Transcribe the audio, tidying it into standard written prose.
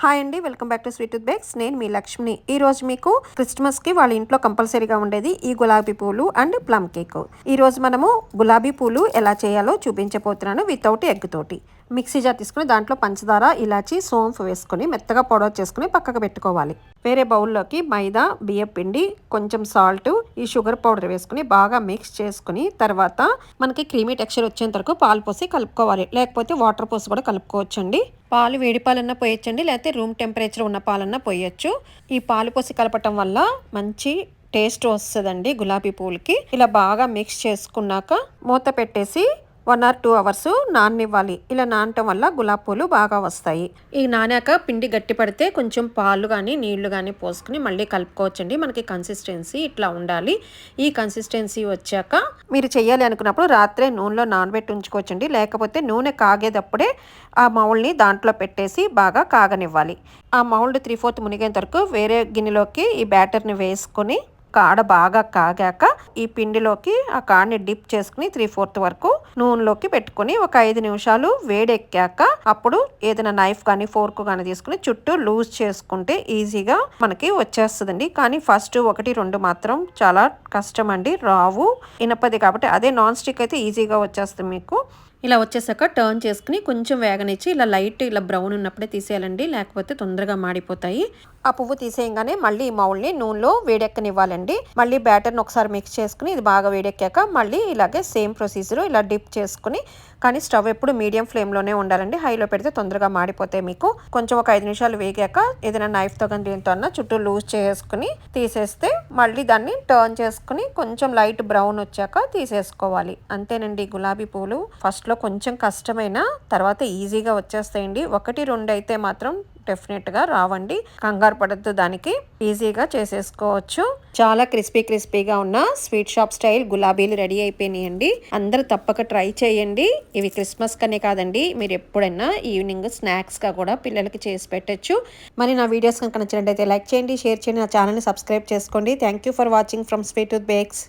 Hi అండి, welcome back to sweet with bakes. నేను మీ లక్ష్మిని. ఈ రోజు మీకు క్రిస్మస్కి వాళ్ళ ఇంట్లో కంపల్సరీగా ఉండేది ఈ గులాబీ పూలు అండ్ ప్లమ్ కేక్. ఈ రోజు మనము గులాబీ పూలు ఎలా చేయాలో చూపించబోతున్నాను వితౌట్ ఎగ్ తోటి. మిక్సీ జార్ తీసుకుని దాంట్లో పంచదార, ఇలాచి, సోంఫ్ వేసుకొని మెత్తగా పౌడర్ చేసుకుని పక్కకు పెట్టుకోవాలి. వేరే బౌల్లోకి మైదా, బియ్యం పిండి, కొంచెం సాల్ట్, ఈ షుగర్ పౌడర్ వేసుకుని బాగా మిక్స్ చేసుకుని తర్వాత మనకి క్రీమీ టెక్స్చర్ వచ్చేంత వరకు పాలు పోసి కలుపుకోవాలి. లేకపోతే వాటర్ పోసి కూడా కలుపుకోవచ్చండి. పాలు వేడి పాలన్నా పోయొచ్చండి, లేకపోతే రూమ్ టెంపరేచర్ ఉన్న పాలన్నా పోయొచ్చు. ఈ పాలు పోసి కలపటం వల్ల మంచి టేస్ట్ వస్తుందండి గులాబీ పూలకి. ఇలా బాగా మిక్స్ చేసుకున్నాక మూత పెట్టేసి 1 or 2 hours నాననివ్వాలి. ఇలా నానటం వల్ల గులాబీ పూలు బాగా వస్తాయి. ఈ నానాక పిండి గట్టి పడితే కొంచెం పాలు కానీ నీళ్లు కానీ పోసుకుని మళ్ళీ కలుపుకోవచ్చండి. మనకి కన్సిస్టెన్సీ ఇట్లా ఉండాలి. ఈ కన్సిస్టెన్సీ వచ్చాక మీరు చేయాలి అనుకున్నప్పుడు రాత్రే నూనెలో నానబెట్టి ఉంచుకోవచ్చండి. లేకపోతే నూనె కాగేటప్పుడే ఆ మౌల్ని దాంట్లో పెట్టేసి బాగా కాగనివ్వాలి. ఆ మౌల్డ్ 3/4 మునిగేంత వరకు వేరే గిన్నెలోకి ఈ బ్యాటర్ని వేసుకొని కాడ బాగా కాగాక ఈ పిండిలోకి ఆ కాడని డిప్ చేసుకుని 3/4 వరకు నూనెలోకి పెట్టుకుని ఒక 5 నిమిషాలు వేడెక్కాక అప్పుడు ఏదైనా నైఫ్ కానీ ఫోర్క్ కానీ తీసుకుని చుట్టూ లూజ్ చేసుకుంటే ఈజీగా మనకి వచ్చేస్తుందండి. కానీ ఫస్ట్ 1-2 మాత్రం చాలా కష్టం అండి, రావు. ఇనపది కాబట్టి, అదే నాన్ స్టిక్ అయితే ఈజీగా వచ్చేస్తుంది మీకు. ఇలా వచ్చేసాక టర్న్ చేసుకుని కొంచెం వేగనిచ్చి ఇలా లైట్ ఇలా బ్రౌన్ ఉన్నప్పుడే తీసేయాలండి, లేకపోతే తొందరగా మాడిపోతాయి. ఆ పువ్వు తీసేయగానే మళ్ళీ ఈ మౌల్ని నూనెలో వేడెక్కనివ్వాలండి. మళ్ళీ బ్యాటర్ని ఒకసారి మిక్స్ చేసుకుని ఇది బాగా వేడెక్కాక మళ్ళీ ఇలాగే సేమ్ ప్రొసీజర్ ఇలా డిప్ చేసుకుని, కానీ స్టవ్ ఎప్పుడు మీడియం ఫ్లేమ్లోనే ఉండాలండి. హైలో పెడితే తొందరగా మాడిపోతాయి మీకు. కొంచెం ఒక 5 నిమిషాలు వేగాక ఏదైనా నైఫ్తో కానీ దీంతో అన్న చుట్టూ లూజ్ చేసుకుని తీసేస్తే మళ్ళీ దాన్ని టర్న్ చేసుకుని కొంచెం లైట్ బ్రౌన్ వచ్చాక తీసేసుకోవాలి. అంతేనండి గులాబీ పూలు. ఫస్ట్లో కొంచెం కష్టమైన తర్వాత ఈజీగా వచ్చేస్తాయండి. 1-2 అయితే మాత్రం డెఫినెట్గా రావండి, కంగారు పడద్దు, దానికి ఈజీగా చేసేసుకోవచ్చు. చాలా క్రిస్పీగా ఉన్న స్వీట్ షాప్ స్టైల్ గులాబీలు రెడీ అయిపోయినాయండి. అందరూ తప్పక ట్రై చేయండి. ఇవి క్రిస్మస్ కనే కాదండి, మీరు ఎప్పుడైనా ఈవినింగ్ స్నాక్స్గా కూడా పిల్లలకి చేసి పెట్టచ్చు. మరి నా వీడియోస్ కనుక నచ్చినట్టయితే లైక్ చేయండి, షేర్ చేయండి, నా ఛానల్ని సబ్స్క్రైబ్ చేసుకోండి. Thank you for watching from sweet with bakes.